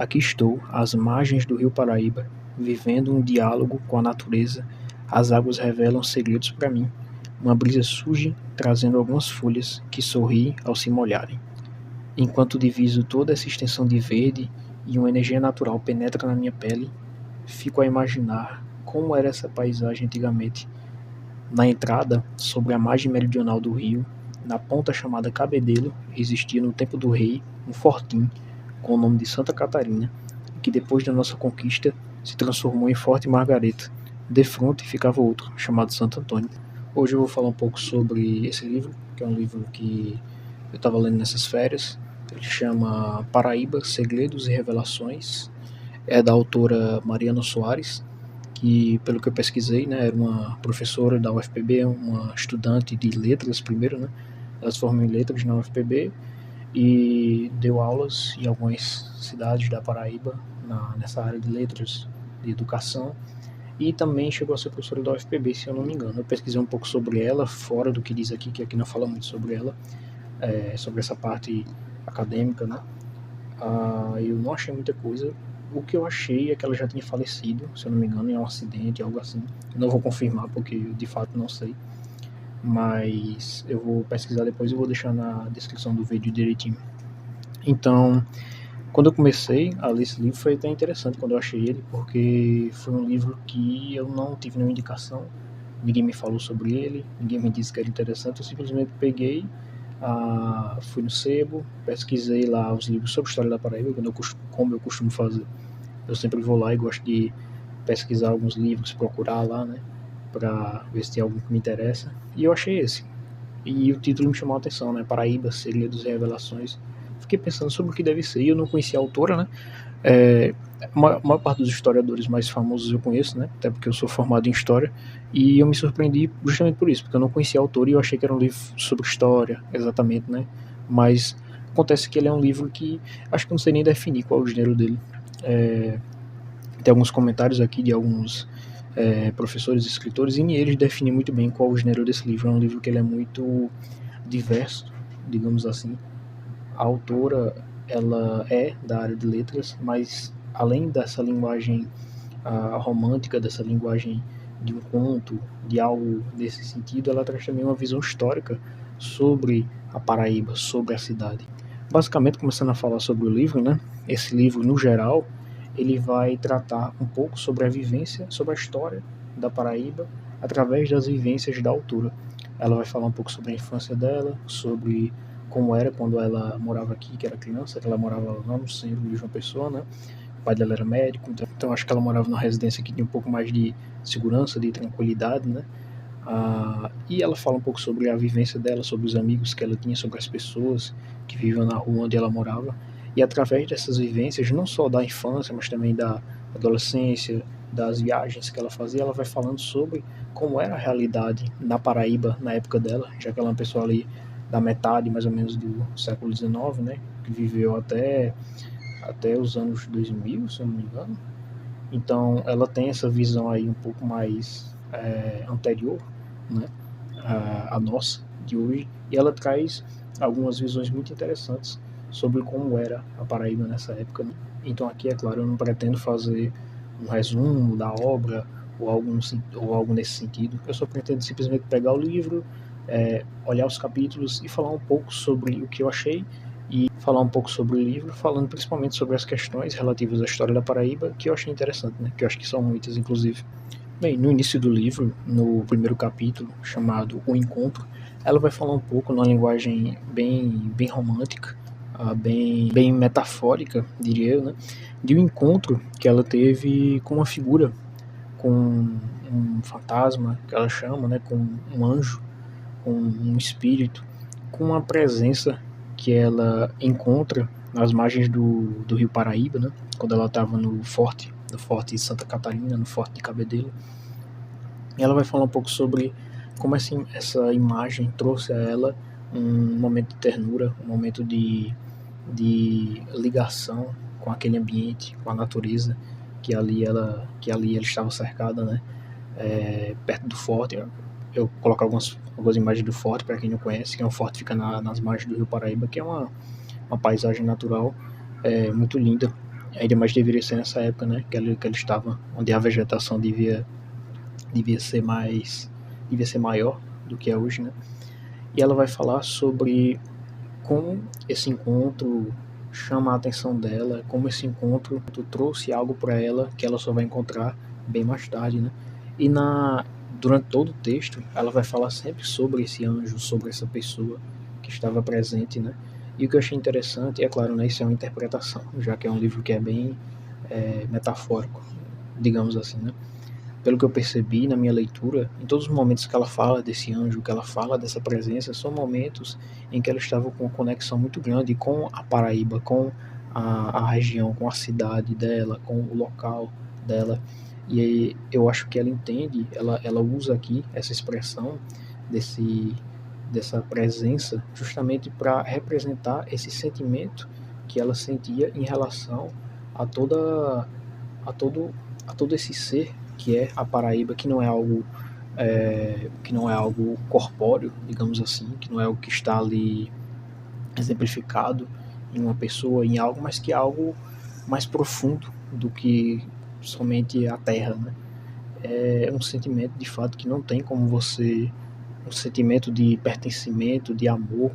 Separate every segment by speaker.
Speaker 1: Aqui estou, às margens do rio Paraíba, vivendo um diálogo com a natureza. As águas revelam segredos para mim. Uma brisa surge, trazendo algumas folhas que sorriem ao se molharem. Enquanto diviso toda essa extensão de verde e uma energia natural penetra na minha pele, fico a imaginar como era essa paisagem antigamente. Na entrada, sobre a margem meridional do rio, na ponta chamada Cabedelo, existia no tempo do rei um fortim com o nome de Santa Catarina, que depois da nossa conquista se transformou em Forte Margareta. Defronte ficava outro, chamado Santo Antônio. Hoje eu vou falar um pouco sobre esse livro, que é um livro que eu estava lendo nessas férias. Ele chama Paraíba, Segredos e Revelações. É da autora Mariana Soares, que, pelo que eu pesquisei, né, era uma professora da UFPB, uma estudante de letras primeiro, né? Ela se formou em letras na UFPB e deu aulas em algumas cidades da Paraíba, nessa área de letras, de educação, e também chegou a ser professora da UFPB, se eu não me engano. Eu pesquisei um pouco sobre ela, fora do que diz aqui, que aqui não fala muito sobre ela, sobre essa parte acadêmica, né? Eu não achei muita coisa. O que eu achei é que ela já tinha falecido, se eu não me engano, em um acidente, algo assim. Eu não vou confirmar porque eu de fato não sei, mas eu vou pesquisar depois e vou deixar na descrição do vídeo direitinho. Então, quando eu comecei a ler esse livro, foi até interessante quando eu achei ele, porque foi um livro que eu não tive nenhuma indicação, ninguém me falou sobre ele, ninguém me disse que era interessante, eu simplesmente peguei, fui no sebo, pesquisei lá os livros sobre a história da Paraíba, como eu costumo fazer. Eu sempre vou lá e gosto de pesquisar alguns livros, procurar lá, né, para ver se tem algum que me interessa, e eu achei esse. E o título me chamou a atenção, né? Paraíba, Segredos e Revelações. Fiquei pensando sobre o que deve ser, e eu não conhecia a autora, né? A maior parte dos historiadores mais famosos eu conheço, né? Até porque eu sou formado em História, e eu me surpreendi justamente por isso, porque eu não conhecia a autora e eu achei que era um livro sobre história, exatamente, né? Mas acontece que ele é um livro que acho que eu não sei nem definir qual é o gênero dele. Tem alguns comentários aqui de alguns professores e escritores, e eles definem muito bem qual é o gênero desse livro. É um livro que ele é muito diverso, digamos assim. A autora, ela é da área de letras, mas além dessa linguagem romântica, dessa linguagem de um conto, de algo nesse sentido, ela traz também uma visão histórica sobre a Paraíba, sobre a cidade. Basicamente, começando a falar sobre o livro, né? Esse livro, no geral, ele vai tratar um pouco sobre a vivência, sobre a história da Paraíba, através das vivências da autora. Ela vai falar um pouco sobre a infância dela, sobre como era quando ela morava aqui, que era criança, que ela morava lá no centro de João Pessoa, né? O pai dela era médico, então acho que ela morava numa residência que tinha um pouco mais de segurança, de tranquilidade, né? E ela fala um pouco sobre a vivência dela, sobre os amigos que ela tinha, sobre as pessoas que viviam na rua onde ela morava. E através dessas vivências, não só da infância, mas também da adolescência, das viagens que ela fazia, ela vai falando sobre como era a realidade na Paraíba na época dela, já que ela é uma pessoa ali da metade, mais ou menos, do século XIX, né, que viveu até os anos 2000, se eu não me engano. Então, ela tem essa visão aí um pouco mais anterior, né, a nossa, de hoje, e ela traz algumas visões muito interessantes sobre como era a Paraíba nessa época, né? Então aqui, é claro, eu não pretendo fazer um resumo da obra ou algo nesse sentido, eu só pretendo simplesmente pegar o livro, olhar os capítulos e falar um pouco sobre o que eu achei e falar um pouco sobre o livro, falando principalmente sobre as questões relativas à história da Paraíba, que eu achei interessante, né? Que eu acho que são muitas, inclusive. Bem, no início do livro, no primeiro capítulo, chamado O Encontro, ela vai falar um pouco numa linguagem bem romântica, bem metafórica, diria eu, né, de um encontro que ela teve com uma figura, com um fantasma, que ela chama, né, com um anjo, com um espírito, com uma presença que ela encontra nas margens do rio Paraíba, né, quando ela estava no forte de Santa Catarina, no forte de Cabedelo. E ela vai falar um pouco sobre como essa imagem trouxe a ela um momento de ternura, um momento de ligação com aquele ambiente, com a natureza que ali ela estava cercada, né? Perto do forte. Eu coloco algumas imagens do forte para quem não conhece, que é um forte que fica nas margens do rio Paraíba, que é uma paisagem natural muito linda. ainda mais deveria ser nessa época, né, que ela estava, onde a vegetação devia ser maior do que é hoje, né? E ela vai falar sobre como esse encontro chama a atenção dela, como esse encontro trouxe algo para ela que ela só vai encontrar bem mais tarde, né? E durante todo o texto, ela vai falar sempre sobre esse anjo, sobre essa pessoa que estava presente, né? E o que eu achei interessante, é claro, né, isso é uma interpretação, já que é um livro que é bem metafórico, digamos assim, né? Pelo que eu percebi na minha leitura, em todos os momentos que ela fala desse anjo, que ela fala dessa presença, são momentos em que ela estava com uma conexão muito grande com a Paraíba, com a região, com a cidade dela, com o local dela. E aí eu acho que ela entende, ela usa aqui essa expressão desse, dessa presença justamente para representar esse sentimento que ela sentia em relação a toda a todo a todo esse ser que é a Paraíba, que não é algo corpóreo, digamos assim, que não é algo que está ali exemplificado em uma pessoa, em algo, mas que é algo mais profundo do que somente a Terra, né? É um sentimento de fato que não tem como você, um sentimento de pertencimento, de amor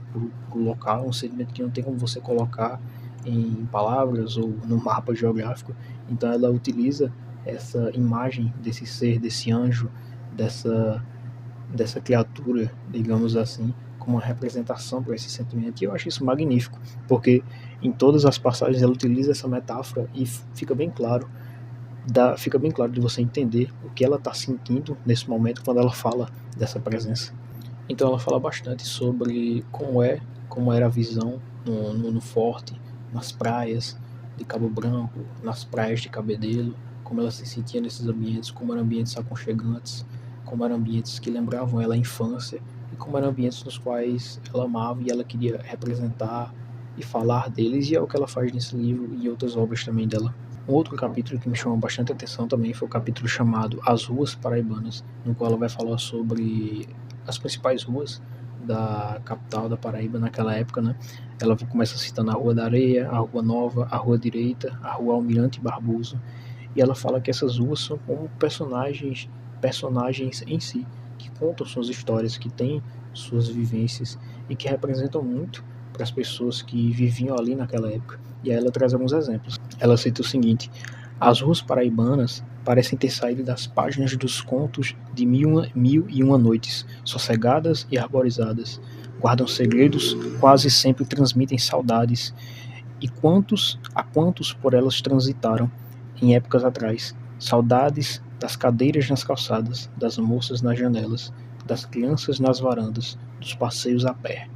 Speaker 1: pro local, um sentimento que não tem como você colocar em palavras ou no mapa geográfico. Então ela utiliza essa imagem desse ser, desse anjo, dessa, dessa criatura, digamos assim, como uma representação para esse sentimento. E eu acho isso magnífico, porque em todas as passagens ela utiliza essa metáfora e fica bem claro de você entender o que ela está sentindo nesse momento quando ela fala dessa presença. Então ela fala bastante sobre como era a visão no forte, nas praias de Cabo Branco, nas praias de Cabedelo, como ela se sentia nesses ambientes, como eram ambientes aconchegantes, como eram ambientes que lembravam ela a infância e como eram ambientes nos quais ela amava e ela queria representar e falar deles, e é o que ela faz nesse livro e outras obras também dela. Um outro capítulo que me chamou bastante atenção também foi o capítulo chamado As Ruas Paraibanas, no qual ela vai falar sobre as principais ruas da capital da Paraíba naquela época, né? Ela começa citando a Rua da Areia, a Rua Nova, a Rua Direita, a Rua Almirante Barroso, e ela fala que essas ruas são como personagens em si, que contam suas histórias, que têm suas vivências e que representam muito para as pessoas que viviam ali naquela época. E aí ela traz alguns exemplos. Ela cita o seguinte: as ruas paraibanas parecem ter saído das páginas dos contos de mil e uma noites, sossegadas e arborizadas. Guardam segredos, quase sempre transmitem saudades. E quantos por elas transitaram em épocas atrás? Saudades das cadeiras nas calçadas, das moças nas janelas, das crianças nas varandas, dos passeios a pé.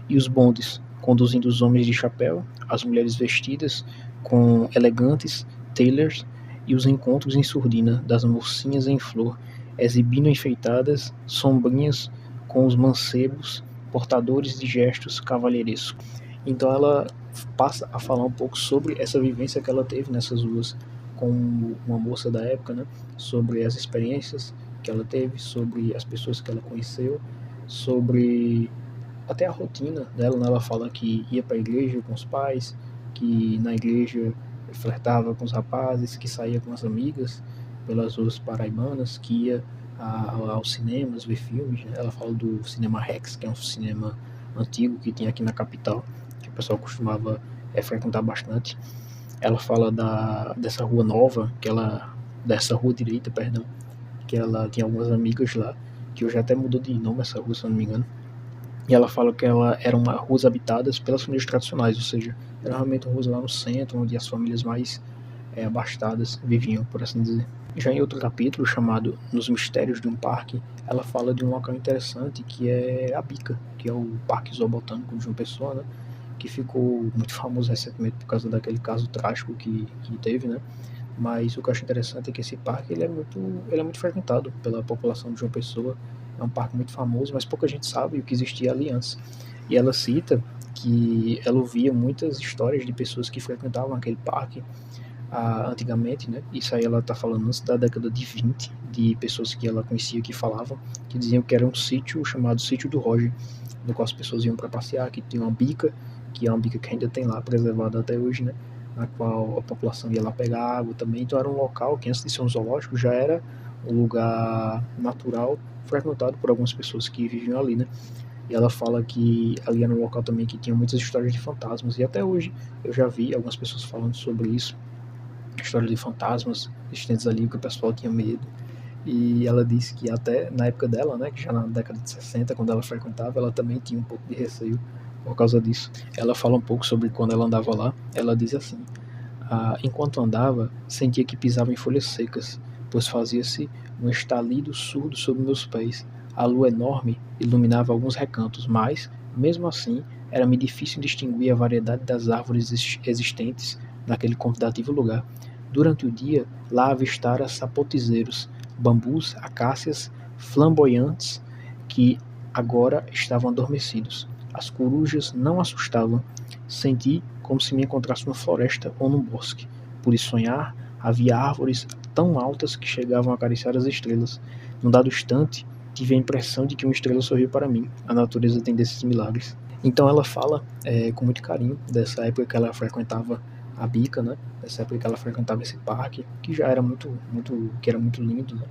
Speaker 1: E os bondes, conduzindo os homens de chapéu, as mulheres vestidas com elegantes tailors e os encontros em surdina das mocinhas em flor, exibindo enfeitadas sombrinhas com os mancebos, portadores de gestos cavalheirescos. Então ela passa a falar um pouco sobre essa vivência que ela teve nessas ruas com uma moça da época, né? Sobre as experiências que ela teve, sobre as pessoas que ela conheceu, sobre até a rotina dela, né? Ela fala que ia para a igreja com os pais, que na igreja flertava com os rapazes, que saía com as amigas pelas ruas paraibanas, que ia aos cinemas ver filmes, né? Ela fala do Cinema Rex, que é um cinema antigo que tinha aqui na capital, que o pessoal costumava frequentar bastante. Ela fala dessa rua nova, dessa rua direita, perdão, que ela tinha algumas amigas lá, que hoje até mudou de nome essa rua, se eu não me engano. E ela fala que ela era uma ruas habitadas pelas famílias tradicionais, ou seja, era realmente uma rua lá no centro, onde as famílias mais abastadas viviam, por assim dizer. Já em outro capítulo, chamado Nos Mistérios de um Parque, ela fala de um local interessante que é a Bica, que é o Parque Zoobotânico de João Pessoa, né? Que ficou muito famoso recentemente por causa daquele caso trágico que teve, né? Mas o que eu acho interessante é que esse parque ele é muito frequentado pela população de João Pessoa. É um parque muito famoso, mas pouca gente sabe o que existia ali antes. E ela cita que ela ouvia muitas histórias de pessoas que frequentavam aquele parque antigamente, né? Isso aí ela está falando antes da década de 20, de pessoas que ela conhecia que falavam, que diziam que era um sítio chamado Sítio do Roger, no qual as pessoas iam para passear, que tinha uma bica, que é uma bica que ainda tem lá preservada até hoje, né? na qual a população ia lá pegar água também. Então era um local que, antes de ser um zoológico, já era um lugar natural frequentado por algumas pessoas que viviam ali, né? E ela fala que ali era um local também que tinha muitas histórias de fantasmas, e até hoje eu já vi algumas pessoas falando sobre isso, histórias de fantasmas existentes ali, que o pessoal tinha medo. E ela disse que até na época dela, né, que já na década de 60, quando ela frequentava, ela também tinha um pouco de receio por causa disso. Ela fala um pouco sobre quando ela andava lá. Ela diz assim: enquanto andava, sentia que pisava em folhas secas, pois fazia-se um estalido surdo sob meus pés. A lua enorme iluminava alguns recantos, mas, mesmo assim, era-me difícil distinguir a variedade das árvores existentes naquele convidativo lugar. Durante o dia, lá avistara sapotizeiros, bambus, acácias flamboyantes que agora estavam adormecidos. As corujas não assustavam. Senti como se me encontrasse numa floresta ou num bosque. Pude sonhar, havia árvores tão altas que chegavam a acariciar as estrelas. Num dado instante, tive a impressão de que uma estrela sorriu para mim. A natureza tem desses milagres. Então ela fala com muito carinho dessa época que ela frequentava a Bica, né? Dessa época que ela frequentava esse parque, que já era que era muito lindo, né?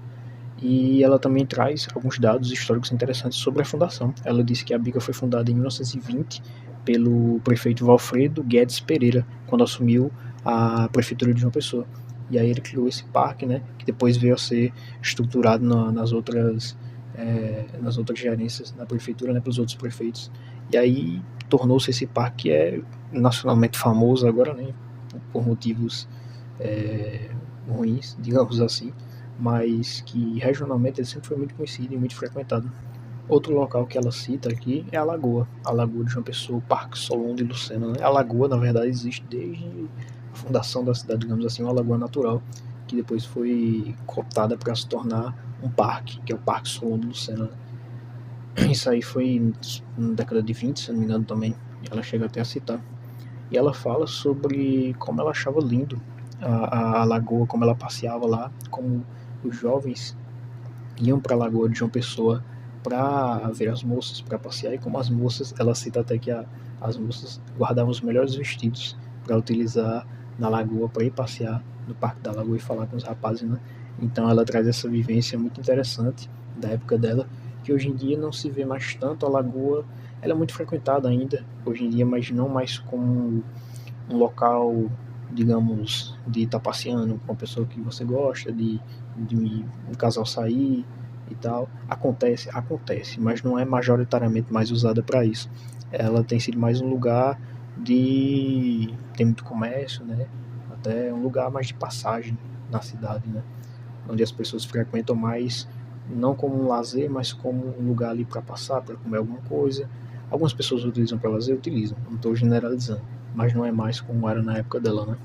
Speaker 1: E ela também traz alguns dados históricos interessantes sobre a fundação. Ela disse que a Bica foi fundada em 1920 pelo prefeito Valfredo Guedes Pereira, quando assumiu a prefeitura de João Pessoa. E aí ele criou esse parque, né, que depois veio a ser estruturado nas outras gerências da prefeitura, né, pelos outros prefeitos. E aí tornou-se esse parque que é nacionalmente famoso agora, né, por motivos ruins, digamos assim, mas que regionalmente ele sempre foi muito conhecido e muito frequentado. Outro local que ela cita aqui é a Lagoa de João Pessoa, o Parque Solon de Lucena. Né? A lagoa, na verdade, existe desde a fundação da cidade, digamos assim, uma lagoa natural, que depois foi cooptada para se tornar um parque, que é o Parque Solon de Lucena. Né? Isso aí foi na década de 20, se não me engano também, ela chega até a citar. E ela fala sobre como ela achava lindo a lagoa, como ela passeava lá, como os jovens iam para a lagoa de João Pessoa para ver as moças, para passear, e como as moças, ela cita até que as moças guardavam os melhores vestidos para utilizar na lagoa, para ir passear no Parque da Lagoa e falar com os rapazes, né? Então ela traz essa vivência muito interessante da época dela, que hoje em dia não se vê mais tanto. A lagoa, ela é muito frequentada ainda, hoje em dia, mas não mais como um local, digamos, de estar passeando com uma pessoa que você gosta, de um casal sair e tal. Acontece, mas não é majoritariamente mais usada para isso. Ela tem sido mais um lugar tem muito comércio, né? Até um lugar mais de passagem na cidade, né? Onde as pessoas frequentam mais, não como um lazer, mas como um lugar ali para passar, para comer alguma coisa. Algumas pessoas utilizam para lazer, utilizam, não estou generalizando, mas não é mais como era na época dela, né?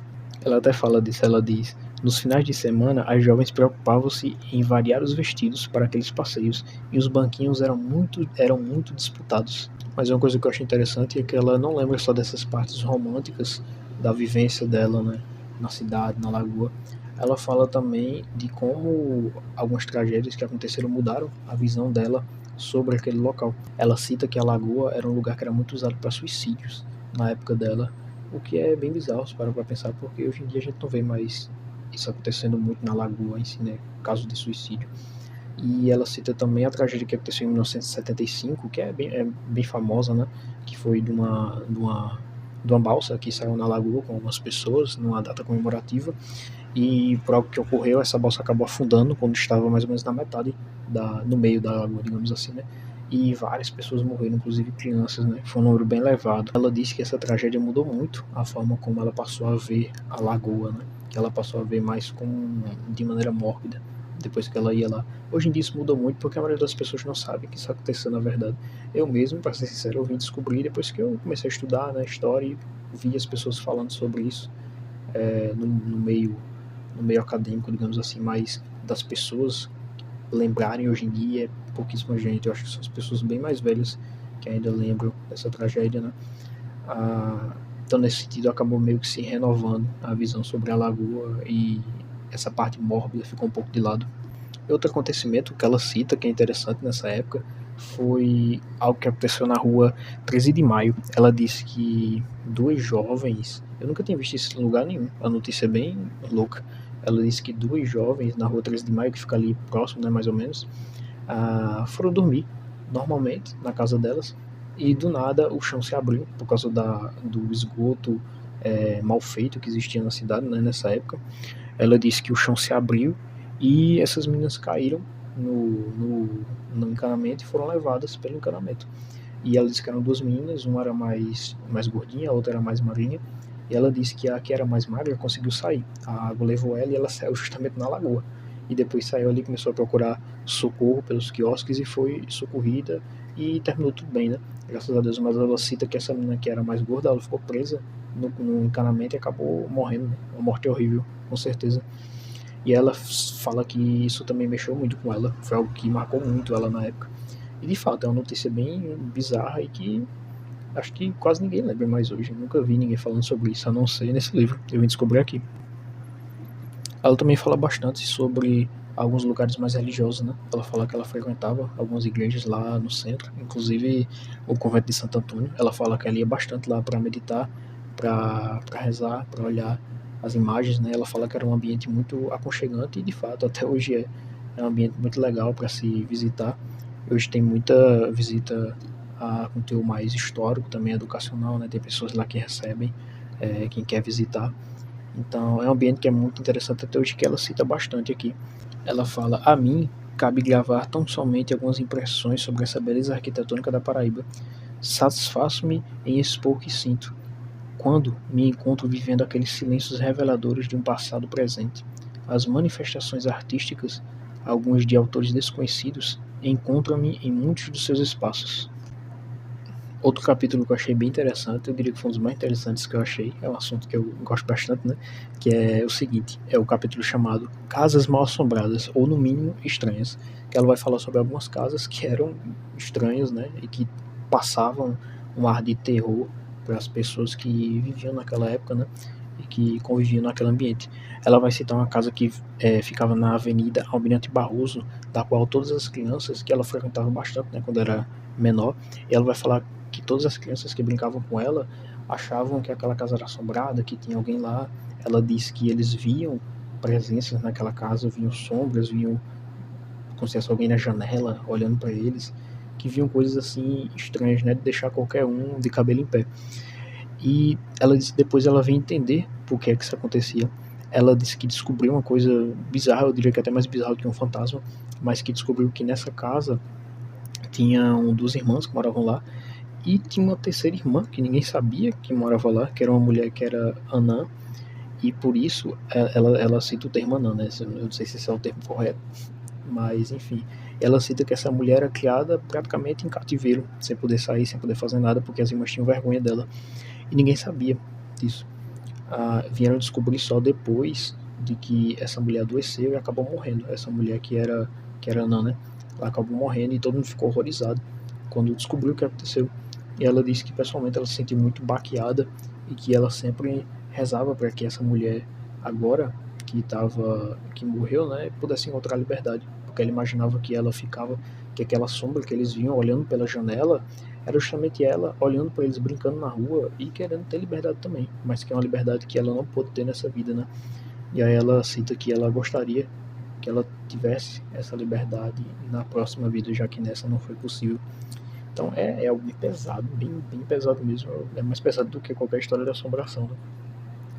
Speaker 1: Ela até fala disso, ela diz: nos finais de semana, as jovens preocupavam-se em variar os vestidos para aqueles passeios, e os banquinhos eram muito disputados. Mas uma coisa que eu acho interessante é que ela não lembra só dessas partes românticas da vivência dela, né, na cidade, na lagoa. Ela fala também de como algumas tragédias que aconteceram mudaram a visão dela sobre aquele local. Ela cita que a lagoa era um lugar que era muito usado para suicídios na época dela, o que é bem bizarro, se parar pra pensar, porque hoje em dia a gente não vê mais isso acontecendo muito na lagoa em si, né? Caso de suicídio. E ela cita também a tragédia que aconteceu em 1975, que é bem famosa, né? Que foi de uma balsa que saiu na lagoa com algumas pessoas numa data comemorativa, e por algo que ocorreu, essa balsa acabou afundando quando estava mais ou menos na metade, no meio da lagoa, digamos assim, né? E várias pessoas morreram, inclusive crianças, né? Foi um número bem elevado. Ela disse que essa tragédia mudou muito a forma como ela passou a ver a lagoa, né? Que ela passou a ver mais de maneira mórbida depois que ela ia lá. Hoje em dia isso mudou muito porque a maioria das pessoas não sabe que isso aconteceu na verdade. Eu mesmo, para ser sincero, eu vim descobrir depois que eu comecei a estudar, né, história, e vi as pessoas falando sobre isso no meio acadêmico, digamos assim, mas das pessoas lembrarem hoje em dia é pouquíssima gente. Eu acho que são as pessoas bem mais velhas que ainda lembram dessa tragédia, né? Então, nesse sentido, acabou meio que se renovando a visão sobre a lagoa, e essa parte mórbida ficou um pouco de lado. Outro acontecimento que ela cita, que é interessante nessa época, foi algo que aconteceu na rua 13 de maio. Ela disse que duas jovens, eu nunca tinha visto isso em lugar nenhum, a notícia é bem louca. Ela disse que duas jovens na rua 13 de maio, que fica ali próximo, né, mais ou menos, foram dormir normalmente na casa delas e do nada o chão se abriu por causa do esgoto mal feito que existia na cidade, né, nessa época. Ela disse que o chão se abriu e essas meninas caíram no encanamento e foram levadas pelo encanamento. E ela disse que eram duas meninas, uma era mais gordinha, a outra era mais magrinha. E ela disse que a que era mais magra conseguiu sair. A água levou ela e ela saiu justamente na lagoa. E depois saiu ali, começou a procurar socorro pelos quiosques e foi socorrida e terminou tudo bem, né? Graças a Deus. Mas ela cita que essa menina que era mais gorda, ela ficou presa no encanamento e acabou morrendo, né? Uma morte horrível, com certeza. E ela fala que isso também mexeu muito com ela, foi algo que marcou muito ela na época. E de fato é uma notícia bem bizarra e que acho que quase ninguém lembra mais hoje. Eu nunca vi ninguém falando sobre isso, a não ser nesse livro. Eu vim descobrir aqui. Ela também fala bastante sobre alguns lugares mais religiosos, né? Ela fala que ela frequentava algumas igrejas lá no centro, inclusive o convento de Santo Antônio. Ela fala que ela ia bastante lá para meditar, para rezar, para olhar as imagens, né? Ela fala que era um ambiente muito aconchegante e de fato até hoje é um ambiente muito legal para se visitar. Hoje tem muita visita a conteúdo mais histórico, também educacional, né? Tem pessoas lá que recebem quem quer visitar. Então é um ambiente que é muito interessante até hoje, que ela cita bastante aqui. Ela fala: a mim cabe gravar tão somente algumas impressões sobre essa beleza arquitetônica da Paraíba. Satisfaço-me em expor o que sinto, quando me encontro vivendo aqueles silêncios reveladores de um passado presente. As manifestações artísticas, algumas de autores desconhecidos, encontram-me em muitos dos seus espaços. Outro capítulo que eu achei bem interessante, eu diria que foi um dos mais interessantes que eu achei, é um assunto que eu gosto bastante, né? Que é o seguinte, é o capítulo chamado Casas Mal Assombradas, ou no mínimo estranhas, que ela vai falar sobre algumas casas que eram estranhas, né? E que passavam um ar de terror para as pessoas que viviam naquela época, né? E que conviviam naquele ambiente. Ela vai citar uma casa que ficava na Avenida Almirante Barroso, da qual todas as crianças, que ela frequentava bastante, né? Quando era menor, e ela vai falar que todas as crianças que brincavam com ela achavam que aquela casa era assombrada, que tinha alguém lá. Ela disse que eles viam presenças naquela casa, viam sombras, viam como se fosse alguém na janela olhando para eles, que viam coisas assim estranhas, né, de deixar qualquer um de cabelo em pé. E ela disse que depois ela veio entender por que isso acontecia. Ela disse que descobriu uma coisa bizarra, eu diria que até mais bizarra do que um fantasma, mas que descobriu que nessa casa tinham duas irmãs que moravam lá. E tinha uma terceira irmã que ninguém sabia que morava lá, que era uma mulher que era anã, e por isso ela cita o termo anã, né? Eu não sei se esse é o termo correto, mas enfim. Ela cita que essa mulher era criada praticamente em cativeiro, sem poder sair, sem poder fazer nada, porque as irmãs tinham vergonha dela. E ninguém sabia disso. Vieram descobrir só depois de que essa mulher adoeceu e acabou morrendo. Essa mulher que era anã, né? Ela acabou morrendo e todo mundo ficou horrorizado quando descobriu o que aconteceu. E ela disse que pessoalmente ela se sentiu muito baqueada e que ela sempre rezava para que essa mulher, agora que morreu, né, pudesse encontrar a liberdade, porque ela imaginava que ela ficava, que aquela sombra que eles viam olhando pela janela era justamente ela olhando para eles brincando na rua e querendo ter liberdade também, mas que é uma liberdade que ela não pôde ter nessa vida, né? E aí ela cita que ela gostaria que ela tivesse essa liberdade na próxima vida, já que nessa não foi possível. Então é algo bem pesado, bem pesado mesmo. É mais pesado do que qualquer história de assombração, né?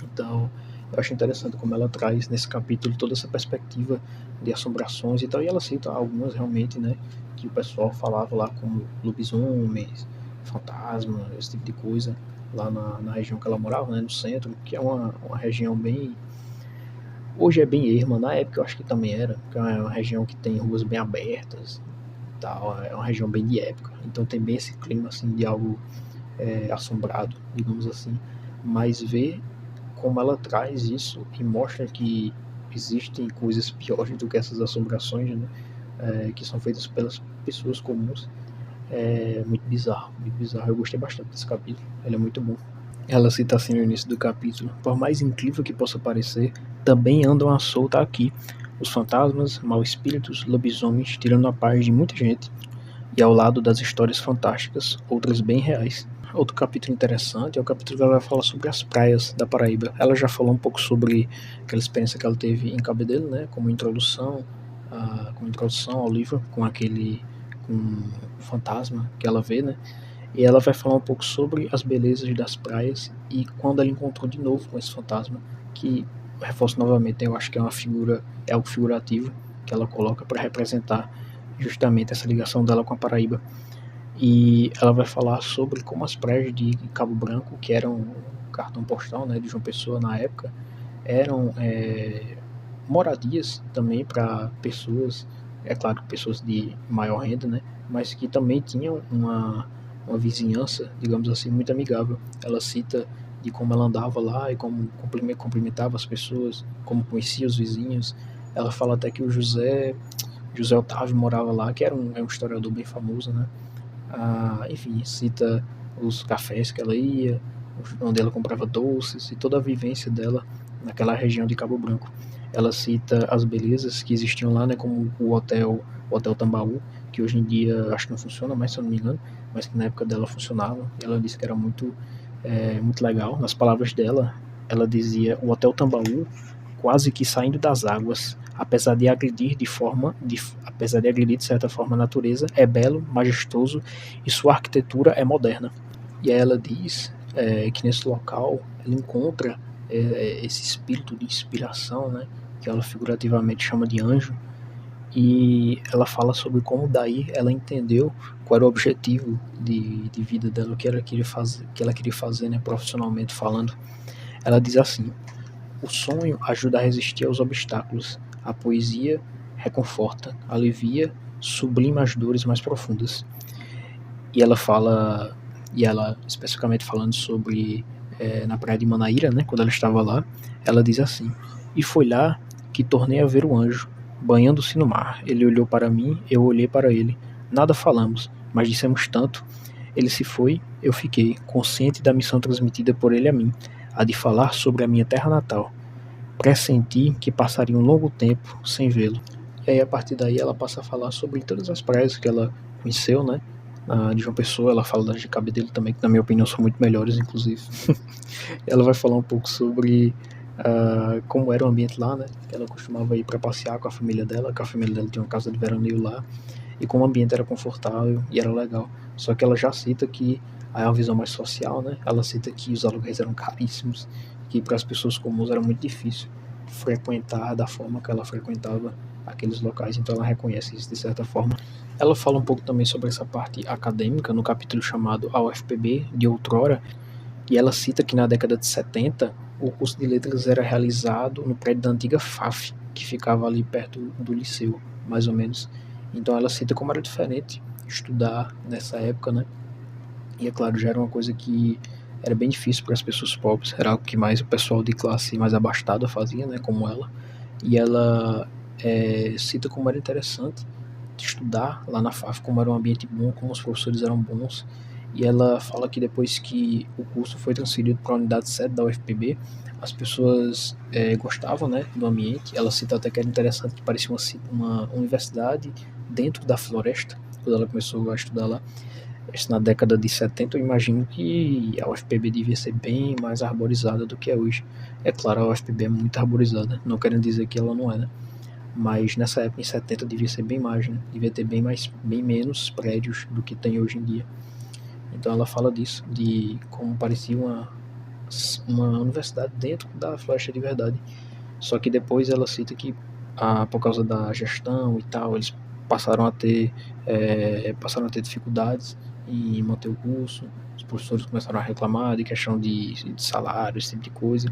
Speaker 1: Então eu acho interessante como ela traz nesse capítulo toda essa perspectiva de assombrações e tal. E ela cita algumas realmente, né? Que o pessoal falava lá como lobisomens, fantasma, esse tipo de coisa. Lá na região que ela morava, né, no centro, que é uma região bem. Hoje é bem erma, na época eu acho que também era, porque é uma região que tem ruas bem abertas, tal, é uma região bem de época, então tem bem esse clima assim de algo assombrado, digamos assim, mas ver como ela traz isso e mostra que existem coisas piores do que essas assombrações, né, que são feitas pelas pessoas comuns, é muito bizarro, muito bizarro. Eu gostei bastante desse capítulo, ele é muito bom. Ela cita assim no início do capítulo: por mais incrível que possa parecer, também andam à solta aqui os fantasmas, mau espíritos, lobisomens, tirando a paz de muita gente. e ao lado das histórias fantásticas, outras bem reais. Outro capítulo interessante é o capítulo que ela vai falar sobre as praias da Paraíba. Ela já falou um pouco sobre aquela experiência que ela teve em Cabedelo, né, como introdução ao livro, com o fantasma que ela vê, né, e ela vai falar um pouco sobre as belezas das praias e quando ela encontrou de novo com esse fantasma, que, reforço novamente, eu acho que é algo figurativo que ela coloca para representar justamente essa ligação dela com a Paraíba. E ela vai falar sobre como as praias de Cabo Branco, que eram um cartão postal, né, de João Pessoa na época, eram moradias também para pessoas, é claro, pessoas de maior renda, né, mas que também tinham uma vizinhança, digamos assim, muito amigável. Ela cita de como ela andava lá e como cumprimentava as pessoas, como conhecia os vizinhos. Ela fala até que o José Otávio morava lá, que é um historiador bem famoso, né? Enfim, cita os cafés que ela ia, onde ela comprava doces e toda a vivência dela naquela região de Cabo Branco. Ela cita as belezas que existiam lá, né, como o Hotel Tambaú, que hoje em dia acho que não funciona mais, se eu não me engano, mas que na época dela funcionava. E ela disse que era muito legal. Nas palavras dela, ela dizia: o Hotel Tambaú, quase que saindo das águas, apesar de agredir de certa forma a natureza, é belo, majestoso e sua arquitetura é moderna. E aí ela diz que nesse local ela encontra esse espírito de inspiração, né, que ela figurativamente chama de anjo, e ela fala sobre como daí ela entendeu qual era o objetivo de vida dela, o que ela queria fazer, né, profissionalmente falando. Ela diz assim: o sonho ajuda a resistir aos obstáculos. A poesia reconforta, alivia, sublima as dores mais profundas. E ela especificamente falando sobre na praia de Manaíra, né, quando ela estava lá, ela diz assim: e foi lá que tornei a ver o anjo, banhando-se no mar. Ele olhou para mim, eu olhei para ele. Nada falamos, mas dissemos tanto. Ele se foi, eu fiquei, consciente da missão transmitida por ele a mim, a de falar sobre a minha terra natal. Pressenti que passaria um longo tempo sem vê-lo. E aí, a partir daí, ela passa a falar sobre todas as praias que ela conheceu, né? De João Pessoa, ela fala das de Cabedelo também, que na minha opinião são muito melhores, inclusive. Ela vai falar um pouco sobre como era o ambiente lá, né? Ela costumava ir para passear com a família dela, que a família dela tinha uma casa de veraneio lá, e como o ambiente era confortável e era legal. Só que ela já cita que aí é uma visão mais social, né? Ela cita que os aluguéis eram caríssimos, que para as pessoas comuns era muito difícil frequentar da forma que ela frequentava aqueles locais, então ela reconhece isso de certa forma. Ela fala um pouco também sobre essa parte acadêmica no capítulo chamado A UFPB de Outrora, e ela cita que na década de 70 o curso de letras era realizado no prédio da antiga FAF, que ficava ali perto do liceu, mais ou menos. Então ela cita como era diferente estudar nessa época, né? E é claro, já era uma coisa que era bem difícil para as pessoas pobres, era algo que mais o pessoal de classe mais abastada fazia, né, como ela. E ela cita como era interessante estudar lá na FAF, como era um ambiente bom, como os professores eram bons. E ela fala que depois que o curso foi transferido para a unidade 7 da UFPB, as pessoas gostavam, né, do ambiente. Ela cita até que era interessante, que parecia uma universidade dentro da floresta, quando ela começou a estudar lá. Na década de 70, eu imagino que a UFPB devia ser bem mais arborizada do que é hoje. É claro, a UFPB é muito arborizada, não querendo dizer que ela não é, né? Mas nessa época, em 70, devia ser bem mais, né? Devia ter bem menos prédios do que tem hoje em dia. Então ela fala disso, de como parecia uma universidade dentro da floresta de verdade. Só que depois ela cita que, por causa da gestão e tal, eles passaram a ter dificuldades em manter o curso. Os professores começaram a reclamar de questão de salário, esse tipo de coisa.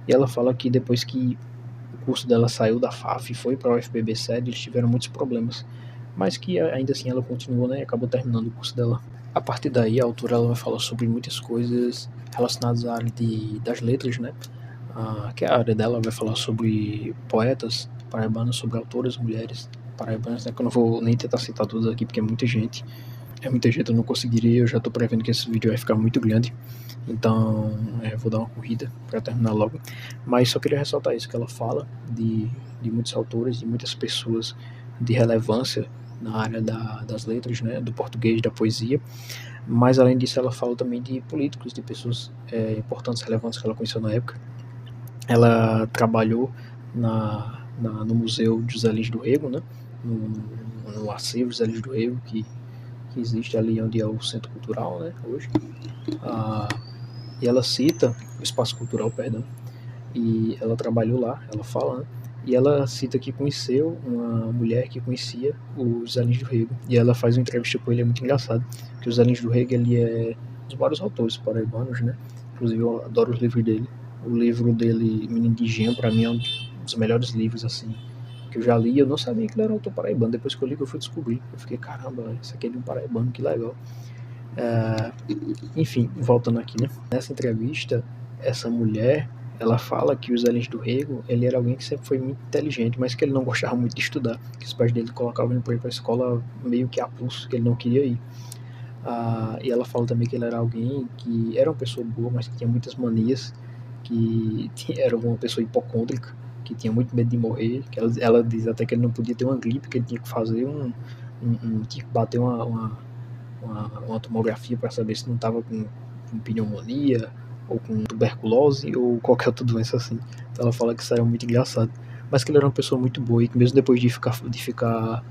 Speaker 1: E ela fala que depois que o curso dela saiu da FAF e foi para a UFPB sede, eles tiveram muitos problemas. Mas que ainda assim ela continuou, né, e acabou terminando o curso dela. A partir daí, a autora ela vai falar sobre muitas coisas relacionadas à área das letras, né? Que é a área dela, vai falar sobre poetas paraibanos, sobre autoras mulheres paraibanas, né? Que eu não vou nem tentar citar todas aqui, porque é muita gente. É muita gente, eu não conseguiria, eu já tô prevendo que esse vídeo vai ficar muito grande. Então, vou dar uma corrida para terminar logo. Mas só queria ressaltar isso, que ela fala de muitos autores, de muitas pessoas de relevância na área das letras, né, do português, da poesia, mas além disso ela fala também de políticos, de pessoas importantes, relevantes que ela conheceu na época. Ela trabalhou no Museu José Lins do Rego, né, no acervo José Lins do Rego, que existe ali onde é o Centro Cultural, né, hoje. E ela cita o Espaço Cultural, perdão, e ela trabalhou lá, ela fala, né, e ela cita que conheceu uma mulher que conhecia o José Lins do Rego, e ela faz uma entrevista com ele, é muito engraçado, porque o José Lins do Rego, ele é um dos maiores autores paraibanos, né, inclusive eu adoro os livros dele. O livro dele, Menino de Engenho, pra mim é um dos melhores livros, assim, que eu já li. Eu não sabia que ele era um autor paraibano, depois que eu li, que eu fui descobrir. Eu fiquei, caramba, isso aqui é de um paraibano, que legal. Enfim, voltando aqui, né? Nessa entrevista, essa mulher, ela fala que o Zé Lins do Rego, ele era alguém que sempre foi muito inteligente, mas que ele não gostava muito de estudar, que os pais dele colocavam ele para ir para a escola meio que a pulso, que ele não queria ir. E ela fala também que ele era alguém que era uma pessoa boa, mas que tinha muitas manias, que era uma pessoa hipocôndrica, que tinha muito medo de morrer, que ela diz até que ele não podia ter uma gripe, que ele tinha que fazer tinha que bater uma tomografia para saber se não estava com pneumonia, ou com tuberculose, ou qualquer outra doença assim. Então ela fala que isso era muito engraçado. Mas que ele era uma pessoa muito boa e que mesmo depois de ficar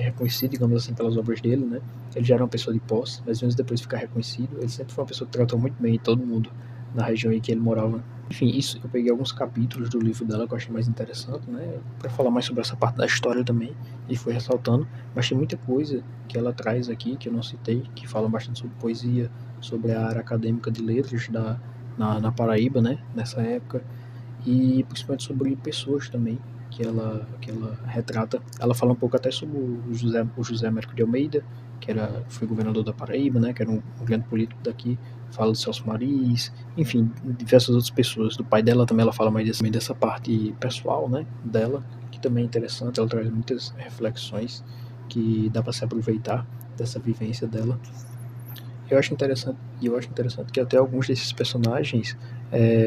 Speaker 1: reconhecido, digamos assim, pelas obras dele, né? Ele já era uma pessoa de posse, mas mesmo depois de ficar reconhecido, ele sempre foi uma pessoa que tratou muito bem todo mundo na região em que ele morava. Enfim, isso eu peguei alguns capítulos do livro dela que eu achei mais interessante, né? Para falar mais sobre essa parte da história também, e foi ressaltando, mas tem muita coisa que ela traz aqui que eu não citei, que fala bastante sobre poesia, sobre a área acadêmica de letras na Paraíba, né? Nessa época, e principalmente sobre pessoas também que ela retrata. Ela fala um pouco até sobre o José Américo de Almeida, que foi governador da Paraíba, né, que era um grande político daqui. Fala do Celso Maris, enfim, diversas outras pessoas. Do pai dela também ela fala mais dessa parte pessoal, né, dela, que também é interessante. Ela traz muitas reflexões que dá para se aproveitar dessa vivência dela. Eu acho interessante que até alguns desses personagens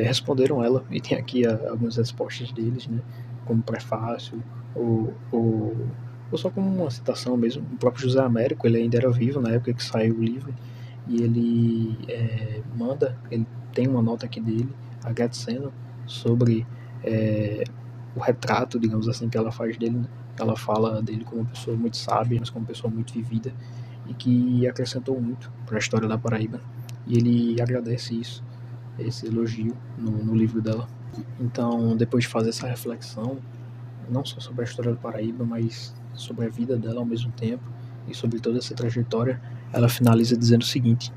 Speaker 1: responderam ela, e tem aqui algumas respostas deles, né, como prefácio, ou, ou, ou só como uma citação mesmo. O próprio José Américo, ele ainda era vivo na época que saiu o livro, e ele ele tem uma nota aqui dele, agradecendo sobre o retrato, digamos assim, que ela faz dele, né? Ela fala dele como uma pessoa muito sábia, mas como uma pessoa muito vivida, e que acrescentou muito para a história da Paraíba. E ele agradece isso, esse elogio no livro dela. Então, depois de fazer essa reflexão, não só sobre a história da Paraíba, mas sobre a vida dela ao mesmo tempo e sobre toda essa trajetória, ela finaliza dizendo o seguinte: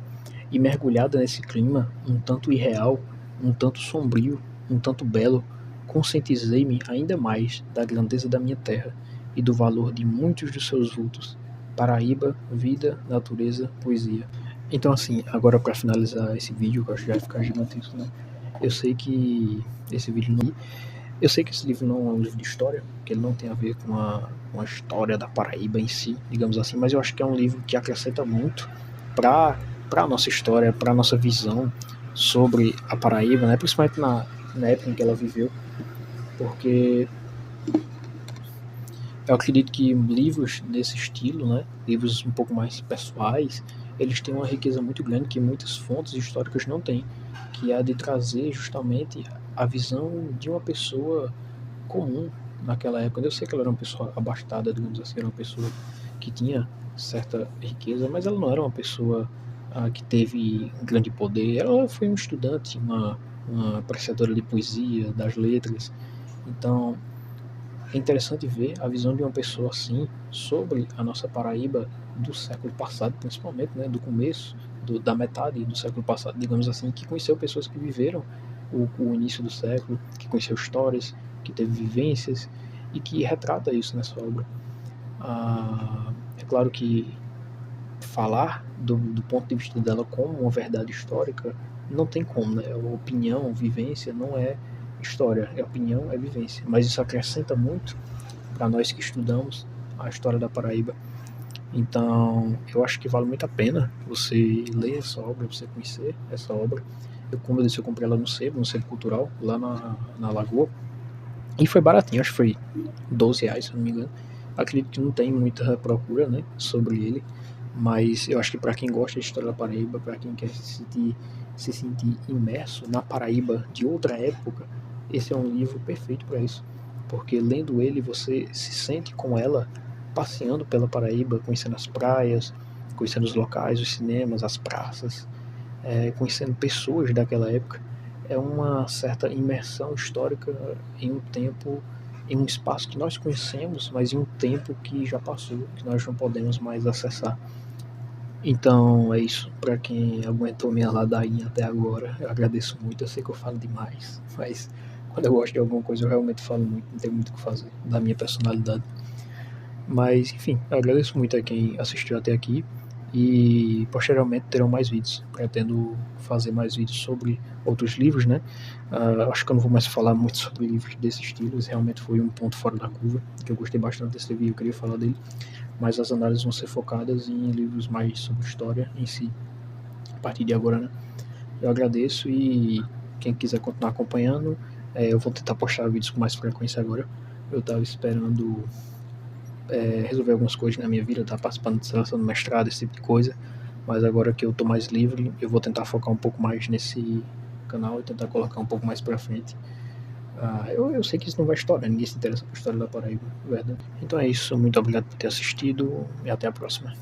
Speaker 1: e mergulhada nesse clima, um tanto irreal, um tanto sombrio, um tanto belo, conscientizei-me ainda mais da grandeza da minha terra e do valor de muitos dos seus vultos. Paraíba, vida, natureza, poesia. Então, assim, agora para finalizar esse vídeo, que eu acho que vai ficar gigantesco, né? Eu sei que esse vídeo não. Eu sei que esse livro não é um livro de história, que ele não tem a ver com a história da Paraíba em si, digamos assim, mas eu acho que é um livro que acrescenta muito para a nossa história, para a nossa visão sobre a Paraíba, né? Principalmente na época em que ela viveu, porque eu acredito que livros desse estilo, né, livros um pouco mais pessoais, eles têm uma riqueza muito grande que muitas fontes históricas não têm, que é a de trazer justamente a visão de uma pessoa comum naquela época. Eu sei que ela era uma pessoa abastada, digamos assim, era uma pessoa que tinha certa riqueza, mas ela não era uma pessoa que teve um grande poder. Ela foi um estudante, uma apreciadora de poesia, das letras. Então, é interessante ver a visão de uma pessoa assim sobre a nossa Paraíba do século passado, principalmente, né, do começo, da metade do século passado, digamos assim, que conheceu pessoas que viveram o início do século, que conheceu histórias, que teve vivências e que retrata isso nessa obra. É claro que falar do ponto de vista dela como uma verdade histórica não tem como, né? Opinião, vivência não é história, é opinião, é vivência. Mas isso acrescenta muito para nós que estudamos a história da Paraíba. Então, eu acho que vale muito a pena você ler essa obra, você conhecer essa obra. Como eu disse, eu comprei ela no Sebo Cultural, lá na Lagoa. E foi baratinho, acho que foi R$ 12, se eu não me engano. Acredito que não tem muita procura, né, sobre ele, mas eu acho que para quem gosta de história da Paraíba, para quem quer se sentir imerso na Paraíba de outra época, esse é um livro perfeito para isso, porque lendo ele você se sente com ela passeando pela Paraíba, conhecendo as praias, conhecendo os locais, os cinemas, as praças, conhecendo pessoas daquela época. É uma certa imersão histórica em um tempo, em um espaço que nós conhecemos, mas em um tempo que já passou, que nós não podemos mais acessar. Então é isso, para quem aguentou minha ladainha até agora, eu agradeço muito. Eu sei que eu falo demais, mas quando eu gosto de alguma coisa eu realmente falo muito, não tem muito o que fazer da minha personalidade. Mas enfim, eu agradeço muito a quem assistiu até aqui e posteriormente terão mais vídeos. Pretendo fazer mais vídeos sobre outros livros, né? Acho que eu não vou mais falar muito sobre livros desse estilo, esse realmente foi um ponto fora da curva, que eu gostei bastante desse livro e eu queria falar dele, mas as análises vão ser focadas em livros mais sobre história em si, a partir de agora, né? Eu agradeço e quem quiser continuar acompanhando, eu vou tentar postar vídeos com mais frequência agora. Eu estava esperando resolver algumas coisas na minha vida, tá participando de seleção do mestrado, esse tipo de coisa, mas agora que eu tô mais livre, eu vou tentar focar um pouco mais nesse canal e tentar colocar um pouco mais pra frente. Eu sei que isso não vai estourar, ninguém se interessa por história da Paraíba, verdade. Então é isso, muito obrigado por ter assistido e até a próxima.